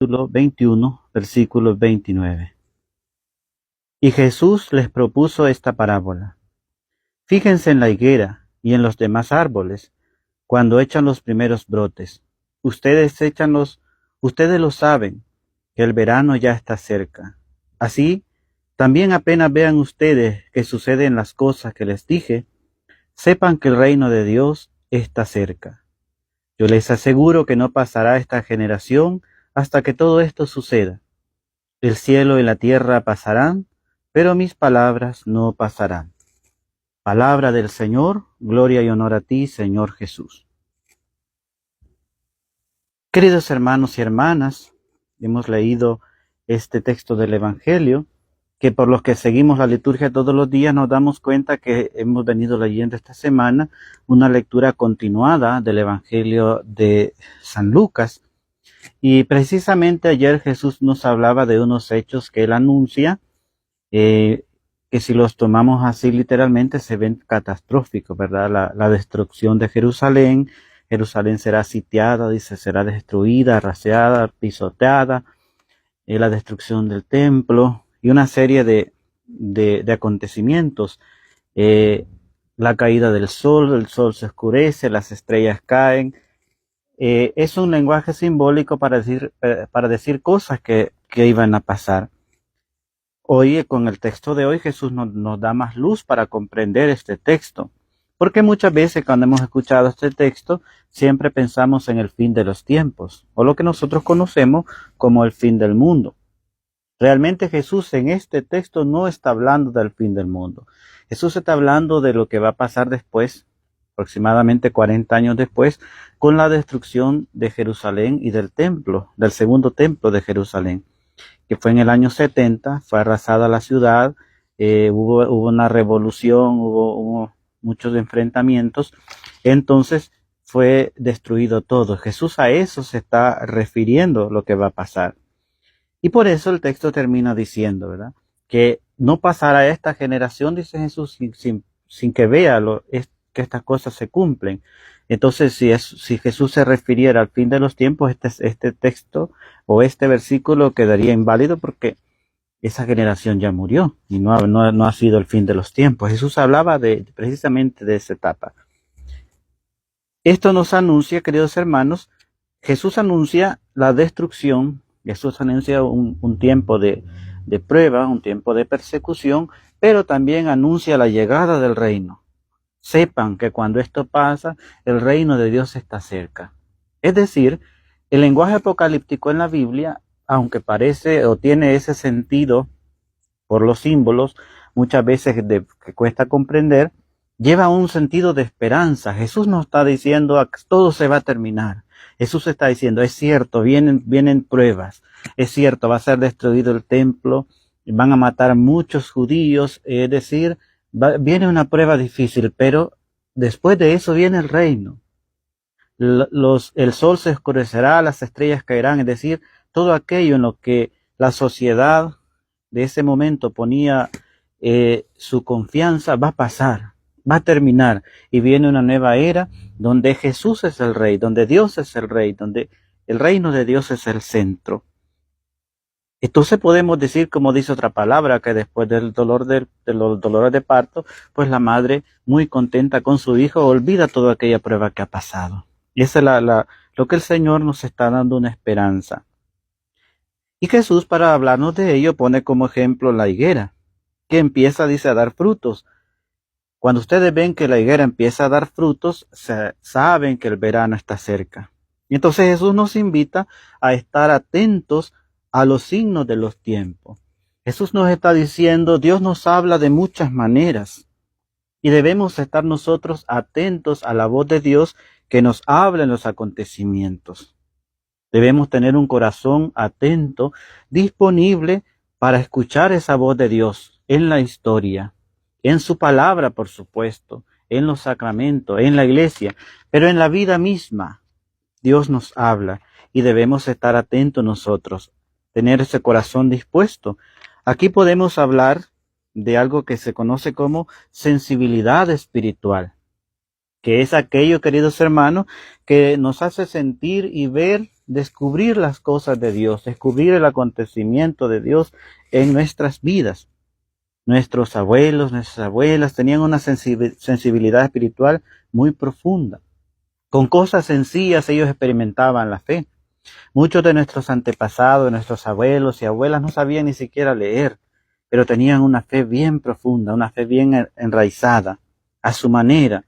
capítulo 21, versículo 29. Y Jesús les propuso esta parábola. Fíjense en la higuera y en los demás árboles, cuando echan los primeros brotes. Ustedes lo saben, que el verano ya está cerca. Así, también apenas vean ustedes que suceden las cosas que les dije, sepan que el reino de Dios está cerca. Yo les aseguro que no pasará esta generación hasta que todo esto suceda. El cielo y la tierra pasarán, pero mis palabras no pasarán. Palabra del Señor, gloria y honor a ti, Señor Jesús. Queridos hermanos y hermanas, hemos leído este texto del Evangelio, que por los que seguimos la liturgia todos los días nos damos cuenta que hemos venido leyendo esta semana una lectura continuada del Evangelio de San Lucas. Y precisamente ayer Jesús nos hablaba de unos hechos que él anuncia, que si los tomamos así literalmente se ven catastróficos, ¿verdad? La destrucción de Jerusalén. Jerusalén será sitiada, dice, será destruida, arrasada, pisoteada, la destrucción del templo y una serie de acontecimientos. La caída del sol, el sol se oscurece, las estrellas caen. Es un lenguaje simbólico para decir cosas que iban a pasar. Hoy, con el texto de hoy, Jesús nos da más luz para comprender este texto. Porque muchas veces cuando hemos escuchado este texto, siempre pensamos en el fin de los tiempos, o lo que nosotros conocemos como el fin del mundo. Realmente Jesús en este texto no está hablando del fin del mundo. Jesús está hablando de lo que va a pasar después, aproximadamente 40 años después, con la destrucción de Jerusalén y del templo, del segundo templo de Jerusalén, que fue en el año 70, fue arrasada la ciudad, hubo una revolución, hubo muchos enfrentamientos, entonces fue destruido todo. Jesús a eso se está refiriendo lo que va a pasar. Y por eso el texto termina diciendo, ¿verdad? Que no pasará esta generación, dice Jesús, sin que vea que estas cosas se cumplen. Entonces, si Jesús se refiriera al fin de los tiempos, este texto o este versículo quedaría inválido porque esa generación ya murió y no ha sido el fin de los tiempos. Jesús hablaba precisamente de esa etapa. Esto nos anuncia, queridos hermanos, Jesús anuncia la destrucción. Jesús anuncia un tiempo de prueba, un tiempo de persecución, pero también anuncia la llegada del reino. Sepan que cuando esto pasa, el reino de Dios está cerca. Es decir, el lenguaje apocalíptico en la Biblia, aunque parece o tiene ese sentido por los símbolos, muchas veces que cuesta comprender, lleva un sentido de esperanza. Jesús no está diciendo que todo se va a terminar. Jesús está diciendo, es cierto, vienen pruebas, es cierto, va a ser destruido el templo, van a matar muchos judíos, es decir, viene una prueba difícil, pero después de eso viene el reino. El sol se oscurecerá, las estrellas caerán, es decir, todo aquello en lo que la sociedad de ese momento ponía su confianza va a pasar, va a terminar y viene una nueva era donde Jesús es el rey, donde Dios es el rey, donde el reino de Dios es el centro. Entonces podemos decir, como dice otra palabra, que después del dolor de los dolores de parto, pues la madre, muy contenta con su hijo, olvida toda aquella prueba que ha pasado. Y esa es lo que el Señor nos está dando, una esperanza. Y Jesús, para hablarnos de ello, pone como ejemplo la higuera, que empieza, dice, a dar frutos. Cuando ustedes ven que la higuera empieza a dar frutos, saben que el verano está cerca. Y entonces Jesús nos invita a estar atentos a los signos de los tiempos. Jesús nos está diciendo, Dios nos habla de muchas maneras y debemos estar nosotros atentos a la voz de Dios que nos habla en los acontecimientos. Debemos tener un corazón atento, disponible para escuchar esa voz de Dios en la historia, en su palabra, por supuesto, en los sacramentos, en la iglesia, pero en la vida misma. Dios nos habla y debemos estar atentos nosotros, tener ese corazón dispuesto. Aquí podemos hablar de algo que se conoce como sensibilidad espiritual, que es aquello, queridos hermanos, que nos hace sentir y ver descubrir las cosas de Dios, descubrir el acontecimiento de Dios en nuestras vidas. Nuestros abuelos, nuestras abuelas tenían una sensibilidad espiritual muy profunda. Con cosas sencillas ellos experimentaban la fe. Muchos de nuestros antepasados, nuestros abuelos y abuelas no sabían ni siquiera leer, pero tenían una fe bien profunda, una fe bien enraizada, a su manera,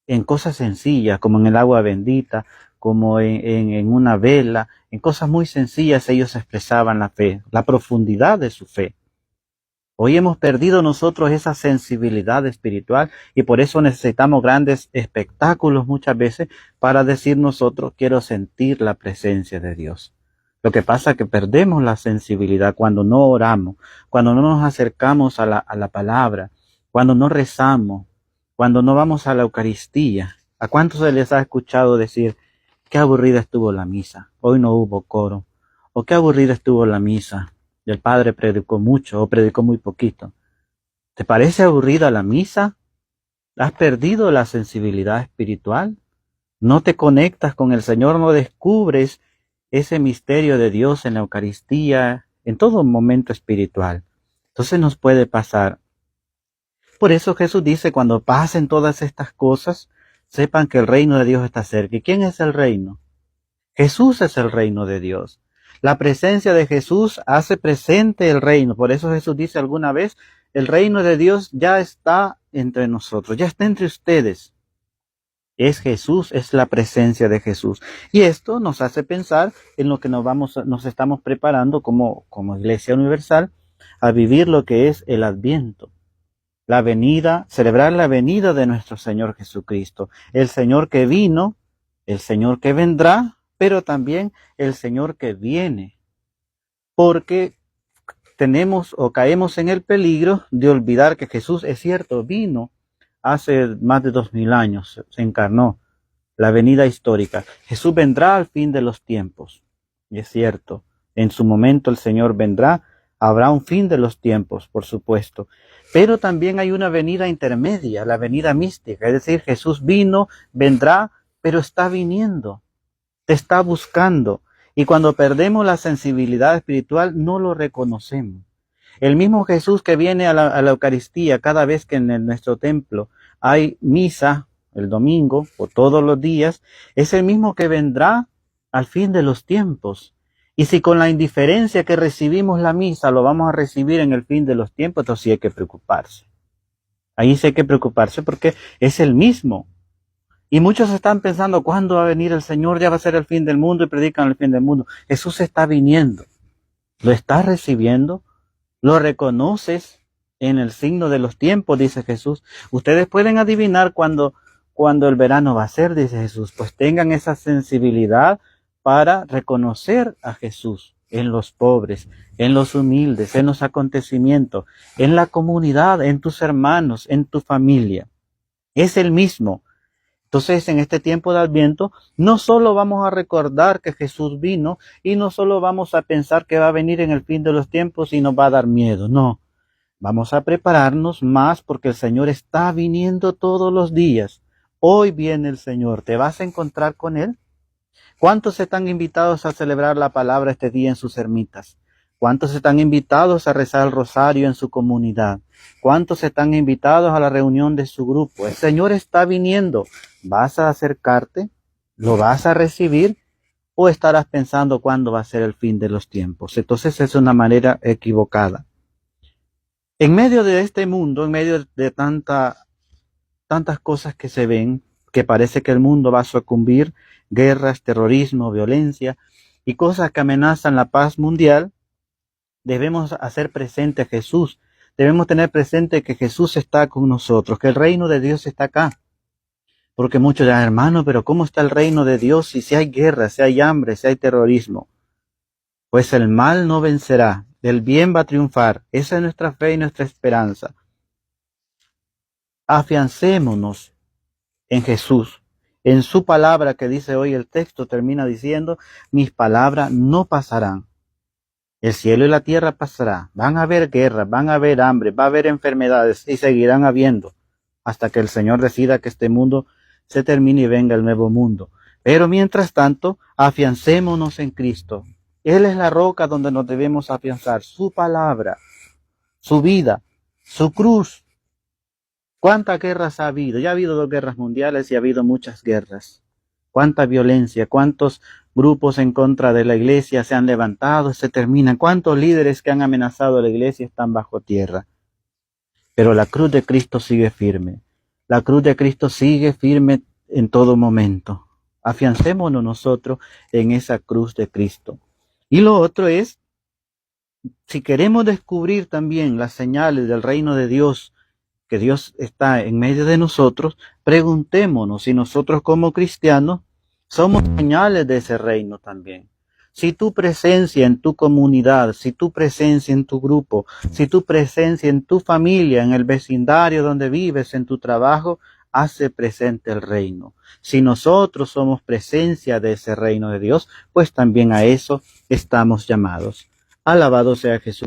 en cosas sencillas, como en el agua bendita, como en una vela, en cosas muy sencillas ellos expresaban la fe, la profundidad de su fe. Hoy hemos perdido nosotros esa sensibilidad espiritual y por eso necesitamos grandes espectáculos muchas veces para decir nosotros, quiero sentir la presencia de Dios. Lo que pasa es que perdemos la sensibilidad cuando no oramos, cuando no nos acercamos a la palabra, cuando no rezamos, cuando no vamos a la Eucaristía. ¿A cuántos se les ha escuchado decir, qué aburrida estuvo la misa, hoy no hubo coro, o qué aburrida estuvo la misa? El padre predicó mucho o predicó muy poquito. ¿Te parece aburrida la misa? ¿Has perdido la sensibilidad espiritual? ¿No te conectas con el Señor? ¿No descubres ese misterio de Dios en la Eucaristía, en todo momento espiritual? Entonces nos puede pasar. Por eso Jesús dice, cuando pasen todas estas cosas, sepan que el reino de Dios está cerca. ¿Y quién es el reino? Jesús es el reino de Dios. La presencia de Jesús hace presente el reino. Por eso Jesús dice alguna vez, el reino de Dios ya está entre nosotros, ya está entre ustedes. Es Jesús, es la presencia de Jesús. Y esto nos hace pensar en lo que nos estamos preparando como Iglesia Universal a vivir lo que es el Adviento. La venida, celebrar la venida de nuestro Señor Jesucristo. El Señor que vino, el Señor que vendrá, pero también el Señor que viene, porque tenemos o caemos en el peligro de olvidar que Jesús, es cierto, vino hace más de 2000 años, se encarnó, la venida histórica. Jesús vendrá al fin de los tiempos, y es cierto, en su momento el Señor vendrá, habrá un fin de los tiempos, por supuesto, pero también hay una venida intermedia, la venida mística, es decir, Jesús vino, vendrá, pero está viniendo. Te está buscando, y cuando perdemos la sensibilidad espiritual no lo reconocemos. El mismo Jesús que viene a la Eucaristía cada vez que en nuestro templo hay misa, el domingo o todos los días, es el mismo que vendrá al fin de los tiempos. Y si con la indiferencia que recibimos la misa lo vamos a recibir en el fin de los tiempos, entonces sí hay que preocuparse. Ahí sí hay que preocuparse porque es el mismo. Y muchos están pensando, ¿cuándo va a venir el Señor? Ya va a ser el fin del mundo y predican el fin del mundo. Jesús está viniendo. ¿Lo estás recibiendo? ¿Lo reconoces en el signo de los tiempos? Dice Jesús. Ustedes pueden adivinar cuándo el verano va a ser, dice Jesús. Pues tengan esa sensibilidad para reconocer a Jesús en los pobres, en los humildes, en los acontecimientos, en la comunidad, en tus hermanos, en tu familia. Es el mismo. Entonces, en este tiempo de Adviento, no solo vamos a recordar que Jesús vino y no solo vamos a pensar que va a venir en el fin de los tiempos y nos va a dar miedo, no. Vamos a prepararnos más porque el Señor está viniendo todos los días. Hoy viene el Señor, ¿te vas a encontrar con Él? ¿Cuántos están invitados a celebrar la palabra este día en sus ermitas? ¿Cuántos están invitados a rezar el rosario en su comunidad? ¿Cuántos están invitados a la reunión de su grupo? El Señor está viniendo. ¿Vas a acercarte? ¿Lo vas a recibir? ¿O estarás pensando cuándo va a ser el fin de los tiempos? Entonces es una manera equivocada. En medio de este mundo, en medio de tantas cosas que se ven, que parece que el mundo va a sucumbir, guerras, terrorismo, violencia y cosas que amenazan la paz mundial, debemos hacer presente a Jesús. Debemos tener presente que Jesús está con nosotros, que el reino de Dios está acá. Porque muchos dirán, hermano, pero ¿cómo está el reino de Dios si hay guerra, si hay hambre, si hay terrorismo? Pues el mal no vencerá, el bien va a triunfar. Esa es nuestra fe y nuestra esperanza. Afiancémonos en Jesús, en su palabra que dice hoy el texto, termina diciendo, mis palabras no pasarán. El cielo y la tierra pasará, van a haber guerras, van a haber hambre, va a haber enfermedades y seguirán habiendo hasta que el Señor decida que este mundo se termine y venga el nuevo mundo. Pero mientras tanto, afiancémonos en Cristo. Él es la roca donde nos debemos afianzar, su palabra, su vida, su cruz. ¿Cuántas guerras ha habido? Ya ha habido 2 guerras mundiales y ha habido muchas guerras. Cuánta violencia, cuántos grupos en contra de la iglesia se han levantado, se terminan, cuántos líderes que han amenazado a la iglesia están bajo tierra. Pero la cruz de Cristo sigue firme. La cruz de Cristo sigue firme en todo momento. Afiancémonos nosotros en esa cruz de Cristo. Y lo otro es, si queremos descubrir también las señales del reino de Dios, que Dios está en medio de nosotros, preguntémonos si nosotros como cristianos somos señales de ese reino también. Si tu presencia en tu comunidad, si tu presencia en tu grupo, si tu presencia en tu familia, en el vecindario donde vives, en tu trabajo, hace presente el reino. Si nosotros somos presencia de ese reino de Dios, pues también a eso estamos llamados. Alabado sea Jesús.